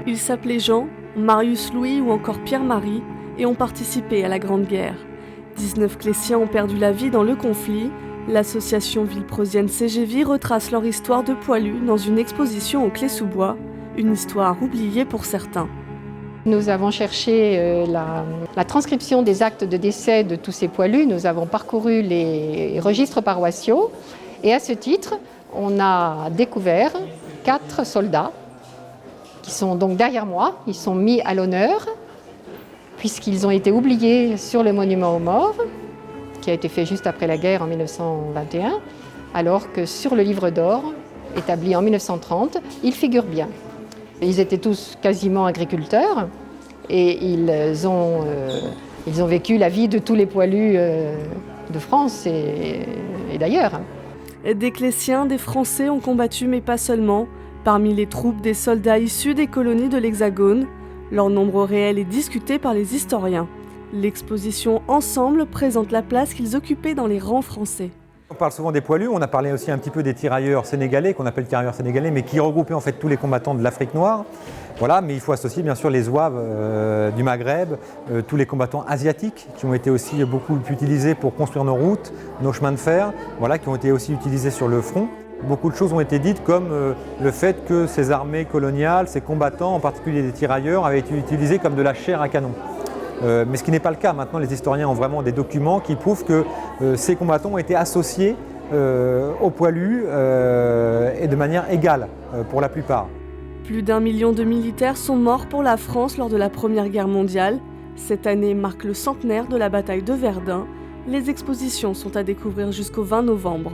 Ils s'appelaient Jean, Marius Louis ou encore Pierre-Marie et ont participé à la Grande Guerre. 19 Clésiens ont perdu la vie dans le conflit. L'association Villeprosienne CGV retrace leur histoire de poilus dans une exposition au Clé-sous-Bois, une histoire oubliée pour certains. Nous avons cherché la transcription des actes de décès de tous ces poilus. Nous avons parcouru les registres paroissiaux et à ce titre, on a découvert 4 soldats qui sont donc derrière moi. Ils sont mis à l'honneur puisqu'ils ont été oubliés sur le monument aux morts qui a été fait juste après la guerre en 1921, alors que sur le livre d'or, établi en 1930, ils figurent bien. Ils étaient tous quasiment agriculteurs et ils ont vécu la vie de tous les poilus de France et d'ailleurs. Des Clésiens, des Français ont combattu, mais pas seulement. Parmi les troupes, des soldats issus des colonies de l'Hexagone. Leur nombre réel est discuté par les historiens. L'exposition Ensemble présente la place qu'ils occupaient dans les rangs français. On parle souvent des poilus, on a parlé aussi un petit peu des tirailleurs sénégalais, qu'on appelle tirailleurs sénégalais, mais qui regroupaient en fait tous les combattants de l'Afrique noire. Voilà, mais il faut associer bien sûr les zouaves du Maghreb, tous les combattants asiatiques qui ont été aussi beaucoup utilisés pour construire nos routes, nos chemins de fer, voilà, qui ont été aussi utilisés sur le front. Beaucoup de choses ont été dites comme le fait que ces armées coloniales, ces combattants, en particulier les tirailleurs, avaient été utilisés comme de la chair à canon. Mais ce qui n'est pas le cas. Maintenant, les historiens ont vraiment des documents qui prouvent que ces combattants ont été associés aux poilus et de manière égale pour la plupart. Plus d'1 million de militaires sont morts pour la France lors de la Première Guerre mondiale. Cette année marque le centenaire de la bataille de Verdun. Les expositions sont à découvrir jusqu'au 20 novembre.